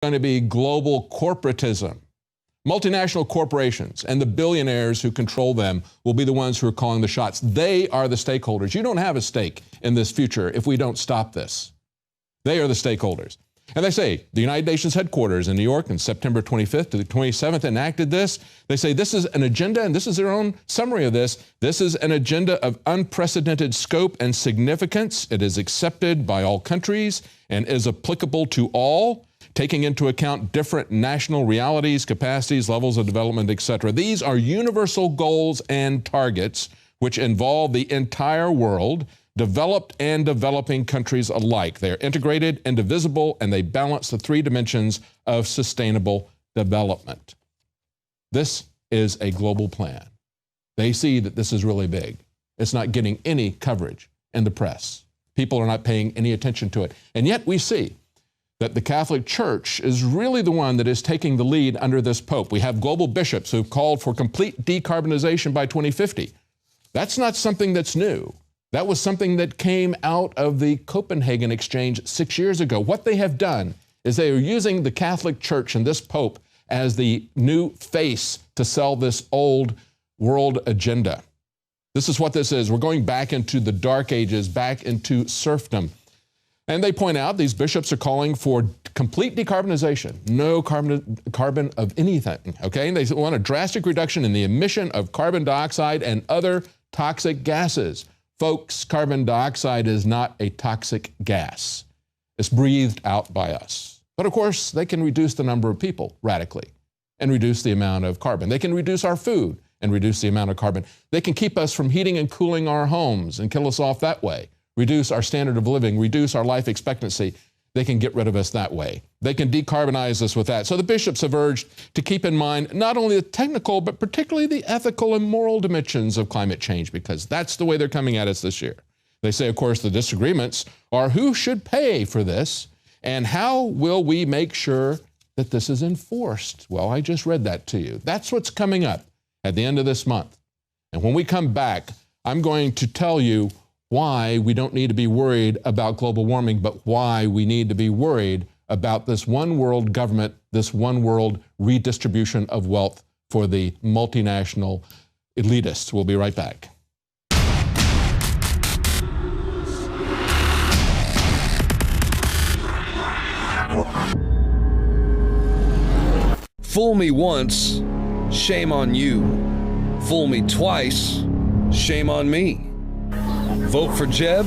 going to be global corporatism. Multinational corporations and the billionaires who control them will be the ones who are calling the shots. They are the stakeholders. You don't have a stake in this future if we don't stop this. They are the stakeholders. And they say the United Nations headquarters in New York on September 25th to the 27th enacted this. They say this is an agenda, and this is their own summary of this. This is an agenda of unprecedented scope and significance. It is accepted by all countries and is applicable to all, taking into account different national realities, capacities, levels of development, etc. These are universal goals and targets which involve the entire world, developed and developing countries alike. They are integrated, indivisible, and they balance the three dimensions of sustainable development. This is a global plan. They see that this is really big. It's not getting any coverage in the press. People are not paying any attention to it. And yet we see that the Catholic Church is really the one that is taking the lead under this Pope. We have global bishops who've called for complete decarbonization by 2050. That's not something that's new. That was something that came out of the Copenhagen Exchange 6 years ago. What they have done is they are using the Catholic Church and this Pope as the new face to sell this old world agenda. This is what this is. We're going back into the dark ages, back into serfdom. And they point out these bishops are calling for complete decarbonization, no carbon of anything, okay? And they want a drastic reduction in the emission of carbon dioxide and other toxic gases. Folks, carbon dioxide is not a toxic gas. It's breathed out by us. But of course, they can reduce the number of people radically and reduce the amount of carbon. They can reduce our food and reduce the amount of carbon. They can keep us from heating and cooling our homes and kill us off that way, reduce our standard of living, reduce our life expectancy. They can get rid of us that way. They can decarbonize us with that. So the bishops have urged to keep in mind not only the technical, but particularly the ethical and moral dimensions of climate change, because that's the way they're coming at us this year. They say, of course, the disagreements are who should pay for this and how will we make sure that this is enforced? Well, I just read that to you. That's what's coming up at the end of this month. And when we come back, I'm going to tell you why we don't need to be worried about global warming, but why we need to be worried about this one world government, this one world redistribution of wealth for the multinational elitists. We'll be right back. Fool me once, shame on you. Fool me twice, shame on me. Vote for Jeb,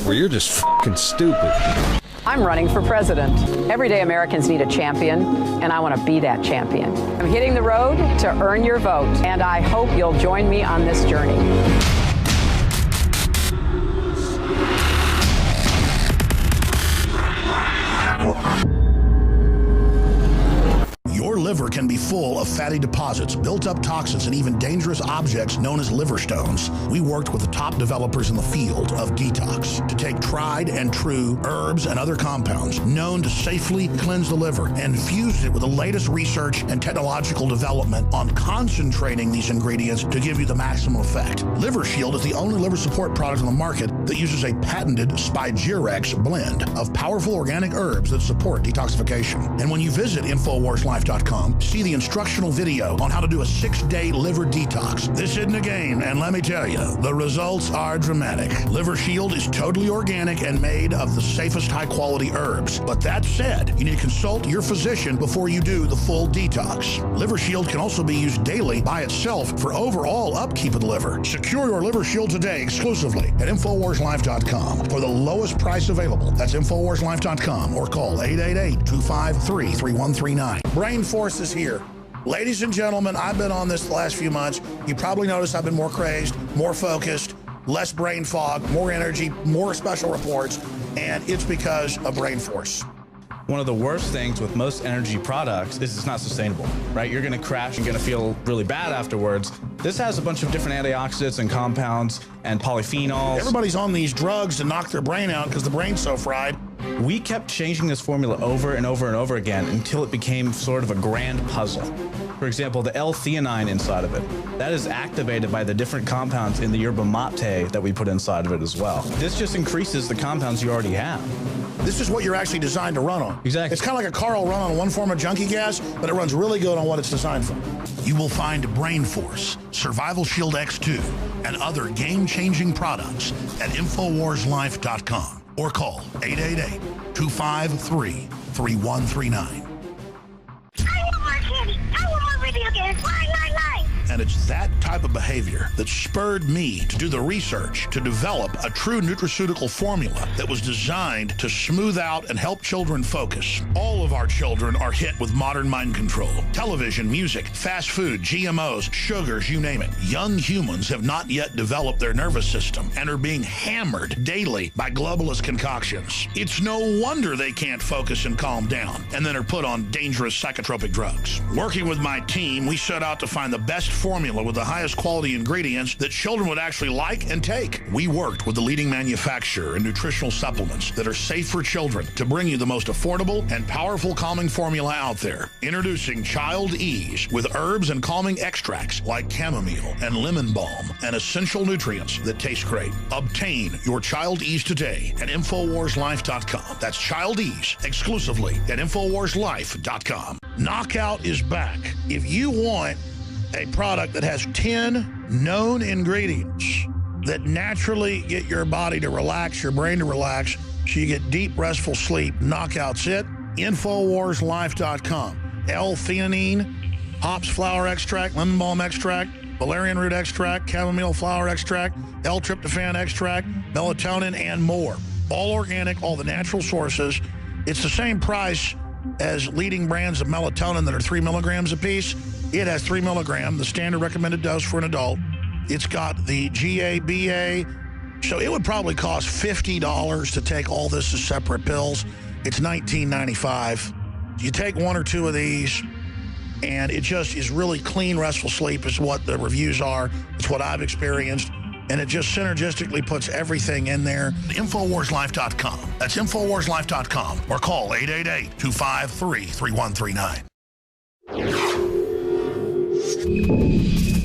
or you're just fucking stupid. I'm running for president. Everyday Americans need a champion, and I want to be that champion. I'm hitting the road to earn your vote, and I hope you'll join me on this journey. Your liver can be full of fatty deposits, built-up toxins, and even dangerous objects known as liver stones. We worked with the top developers in the field of detox to take tried and true herbs and other compounds known to safely cleanse the liver and fused it with the latest research and technological development on concentrating these ingredients to give you the maximum effect. Liver Shield is the only liver support product on the market that uses a patented Spigirex blend of powerful organic herbs that support detoxification. And when you visit InfoWarsLife.com, see the instructional video on how to do a 6-day liver detox. This isn't a game, and let me tell you, the results are dramatic. Liver Shield is totally organic and made of the safest high-quality herbs. But that said, you need to consult your physician before you do the full detox. Liver Shield can also be used daily by itself for overall upkeep of the liver. Secure your Liver Shield today exclusively at InfoWarsLife.com for the lowest price available. That's InfoWarsLife.com or call 888-253-3139. Brain Force is here. Ladies and gentlemen, I've been on this the last few months. You probably noticed I've been more crazed, more focused, less brain fog, more energy, more special reports, and it's because of Brain Force. One of the worst things with most energy products is it's not sustainable, right? You're gonna crash and gonna feel really bad afterwards. This has a bunch of different antioxidants and compounds and polyphenols. Everybody's on these drugs to knock their brain out because the brain's so fried. We kept changing this formula over and over and over again until it became sort of a grand puzzle. For example, the L-theanine inside of it, that is activated by the different compounds in the yerba mate that we put inside of it as well. This just increases the compounds you already have. This is what you're actually designed to run on. Exactly. It's kind of like a car will run on one form of junkie gas, but it runs really good on what it's designed for. You will find Brain Force, Survival Shield X2, and other game-changing products at InfoWarsLife.com or call 888-253-3139. I want more candy. I want more video games. Lie. And it's that type of behavior that spurred me to do the research to develop a true nutraceutical formula that was designed to smooth out and help children focus. All of our children are hit with modern mind control. Television, music, fast food, GMOs, sugars, you name it. Young humans have not yet developed their nervous system and are being hammered daily by globalist concoctions. It's no wonder they can't focus and calm down and then are put on dangerous psychotropic drugs. Working with my team, we set out to find the best formula with the highest quality ingredients that children would actually like and take. We worked with the leading manufacturer in nutritional supplements that are safe for children to bring you the most affordable and powerful calming formula out there. Introducing Child Ease with herbs and calming extracts like chamomile and lemon balm and essential nutrients that taste great. Obtain your Child Ease today at InfoWarsLife.com. That's Child Ease exclusively at InfoWarsLife.com. Knockout is back. If you want a product that has 10 known ingredients that naturally get your body to relax, your brain to relax, so you get deep, restful sleep, Knockout's it. InfoWarsLife.com. L-theanine, hops flower extract, lemon balm extract, valerian root extract, chamomile flower extract, L-tryptophan extract, melatonin, and more. All organic, all the natural sources. It's the same price as leading brands of melatonin that are 3 milligrams a piece. It has 3 milligrams, the standard recommended dose for an adult. It's got the GABA, so it would probably cost $50 to take all this as separate pills. It's $19.95. You take one or two of these, and it just is really clean, restful sleep is what the reviews are. It's what I've experienced. And it just synergistically puts everything in there. InfoWarsLife.com. That's InfoWarsLife.com. Or call 888-253-3139.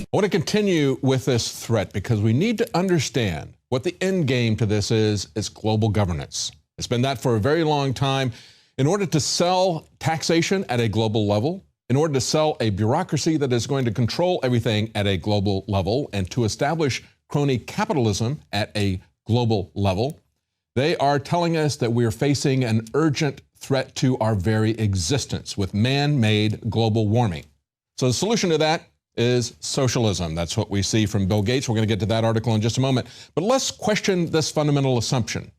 I want to continue with this threat because we need to understand what the end game to this is global governance. It's been that for a very long time. In order to sell taxation at a global level, in order to sell a bureaucracy that is going to control everything at a global level, and to establish crony capitalism at a global level, they are telling us that we are facing an urgent threat to our very existence with man-made global warming. So the solution to that is socialism. That's what we see from Bill Gates. We're going to get to that article in just a moment. But let's question this fundamental assumption.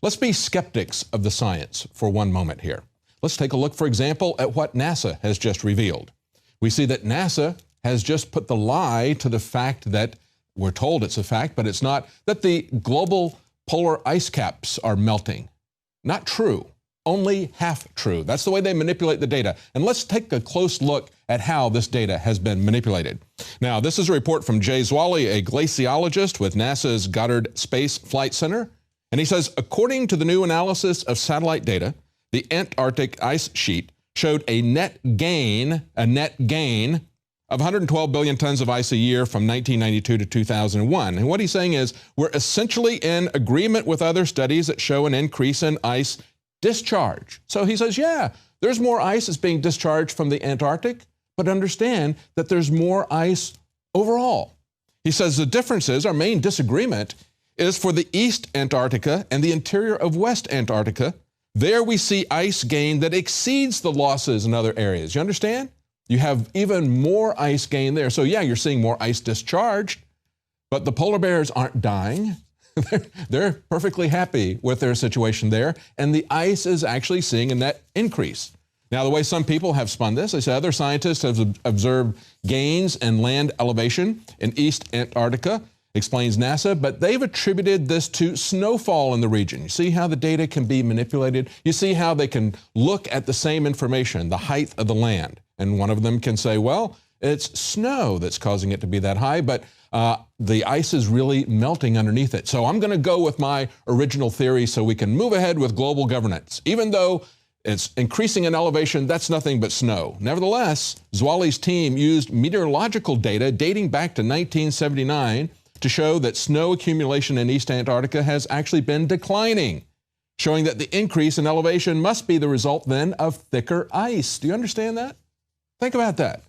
Let's be skeptics of the science for one moment here. Let's take a look, for example, at what NASA has just revealed. We see that NASA has just put the lie to the fact that we're told it's a fact, but it's not, that the global polar ice caps are melting. Not true. Only half true. That's the way they manipulate the data. And let's take a close look at how this data has been manipulated. Now, this is a report from Jay Zwally, a glaciologist with NASA's Goddard Space Flight Center. And he says, according to the new analysis of satellite data, the Antarctic ice sheet showed a net gain of 112 billion tons of ice a year from 1992 to 2001. And what he's saying is, we're essentially in agreement with other studies that show an increase in ice discharge. So he says, yeah, there's more ice that's being discharged from the Antarctic, but understand that there's more ice overall. He says the difference is, our main disagreement is for the East Antarctica and the interior of West Antarctica. There we see ice gain that exceeds the losses in other areas. You understand? You have even more ice gain there. So yeah, you're seeing more ice discharged, but the polar bears aren't dying. They're perfectly happy with their situation there, and the ice is actually seeing a net increase. Now, the way some people have spun this, they say other scientists have observed gains in land elevation in East Antarctica, explains NASA, but they've attributed this to snowfall in the region. You see how the data can be manipulated? You see how they can look at the same information, the height of the land, and one of them can say, well, It's snow that's causing it to be that high, but the ice is really melting underneath it. So I'm going to go with my original theory so we can move ahead with global governance. Even though it's increasing in elevation, that's nothing but snow. Nevertheless, Zwali's team used meteorological data dating back to 1979 to show that snow accumulation in East Antarctica has actually been declining, showing that the increase in elevation must be the result then of thicker ice. Do you understand that? Think about that.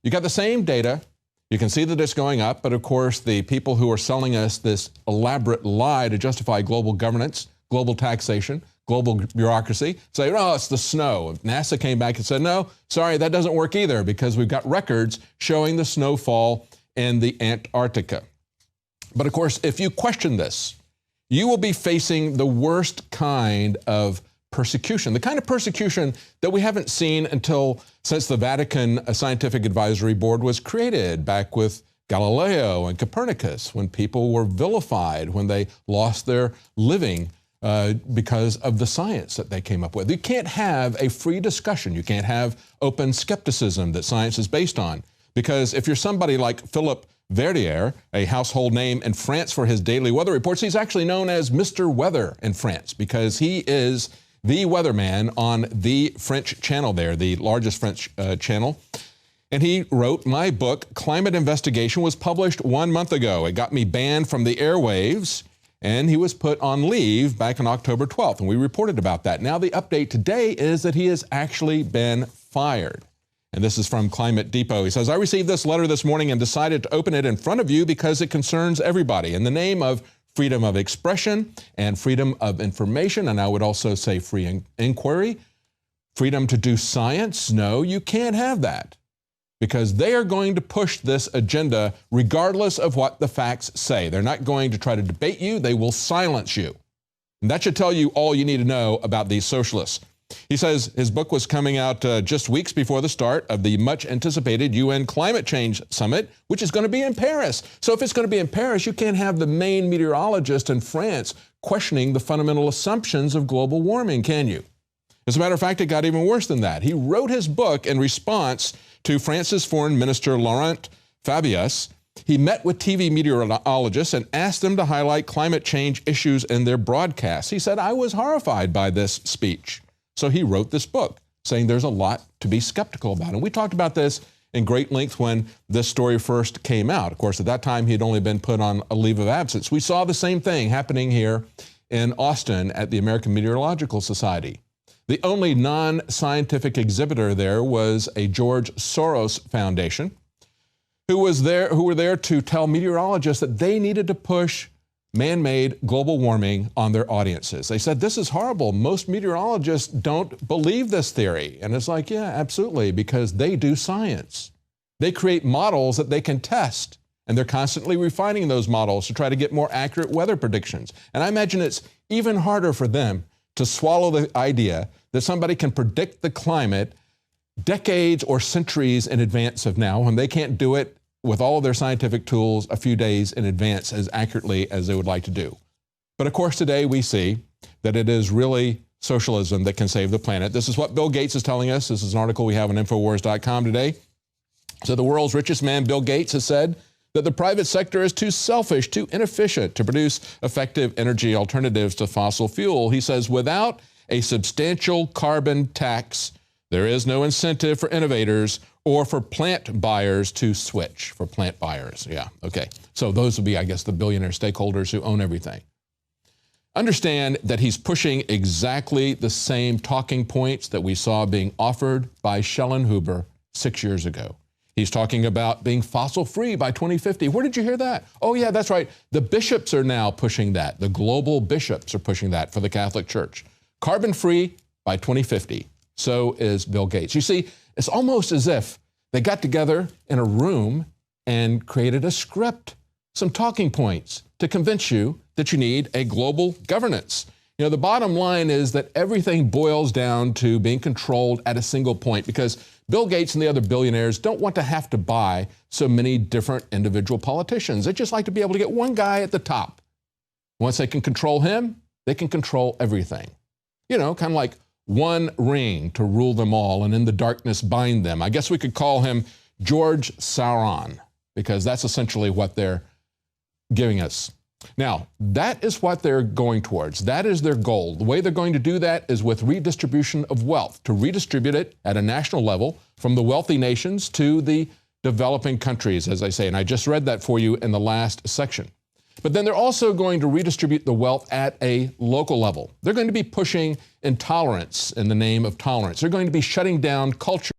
You got the same data. You can see that it's going up, but of course the people who are selling us this elaborate lie to justify global governance, global taxation, global bureaucracy, say, oh, it's the snow. NASA came back and said, no, sorry, that doesn't work either because we've got records showing the snowfall in the Antarctica. But of course, if you question this, you will be facing the worst kind of persecution, the kind of persecution that we haven't seen since the Vatican Scientific Advisory Board was created back with Galileo and Copernicus, when people were vilified, when they lost their living because of the science that they came up with. You can't have a free discussion. You can't have open skepticism that science is based on. Because if you're somebody like Philippe Verdier, a household name in France for his daily weather reports, he's actually known as Mr. Weather in France because he is the weatherman on the French channel there, the largest French channel. And he wrote, my book, Climate Investigation, was published 1 month ago. It got me banned from the airwaves, and he was put on leave back on October 12th, and we reported about that. Now the update today is that he has actually been fired. And this is from Climate Depot. He says, I received this letter this morning and decided to open it in front of you because it concerns everybody. In the name of freedom of expression and freedom of information, and I would also say free inquiry, freedom to do science. No, you can't have that because they are going to push this agenda regardless of what the facts say. They're not going to try to debate you. They will silence you. And that should tell you all you need to know about these socialists. He says his book was coming out just weeks before the start of the much anticipated UN Climate Change Summit, which is going to be in Paris. So if it's going to be in Paris, you can't have the main meteorologist in France questioning the fundamental assumptions of global warming, can you? As a matter of fact, it got even worse than that. He wrote his book in response to France's Foreign Minister Laurent Fabius. He met with TV meteorologists and asked them to highlight climate change issues in their broadcasts. He said, I was horrified by this speech. So he wrote this book saying there's a lot to be skeptical about. And we talked about this in great length when this story first came out. Of course, at that time, he had only been put on a leave of absence. We saw the same thing happening here in Austin at the American Meteorological Society. The only non-scientific exhibitor there was a George Soros Foundation who were there to tell meteorologists that they needed to push man-made global warming on their audiences. They said, this is horrible. Most meteorologists don't believe this theory. And it's like, yeah, absolutely, because they do science. They create models that they can test, and they're constantly refining those models to try to get more accurate weather predictions. And I imagine it's even harder for them to swallow the idea that somebody can predict the climate decades or centuries in advance of now, when they can't do it with all of their scientific tools a few days in advance as accurately as they would like to do. But of course, today we see that it is really socialism that can save the planet. This is what Bill Gates is telling us. This is an article we have on INFOWARS.com today. So the world's richest man, Bill Gates, has said that the private sector is too selfish, too inefficient to produce effective energy alternatives to fossil fuel. He says without a substantial carbon tax, there is no incentive for innovators or for plant buyers to switch. For plant buyers, yeah, okay. So those would be, I guess, the billionaire stakeholders who own everything. Understand that he's pushing exactly the same talking points that we saw being offered by Schellenhuber 6 years ago. He's talking about being fossil-free by 2050. Where did you hear that? Oh, yeah, that's right. The bishops are now pushing that. The global bishops are pushing that for the Catholic Church. Carbon-free by 2050. So is Bill Gates. You see, it's almost as if they got together in a room and created a script, some talking points to convince you that you need a global governance. You know, the bottom line is that everything boils down to being controlled at a single point because Bill Gates and the other billionaires don't want to have to buy so many different individual politicians. They just like to be able to get one guy at the top. Once they can control him, they can control everything. You know, kind of like one ring to rule them all and in the darkness bind them. I guess we could call him George Sauron, because that's essentially what they're giving us. Now, that is what they're going towards. That is their goal. The way they're going to do that is with redistribution of wealth, to redistribute it at a national level from the wealthy nations to the developing countries, as I say. And I just read that for you in the last section. But then they're also going to redistribute the wealth at a local level. They're going to be pushing intolerance in the name of tolerance. They're going to be shutting down culture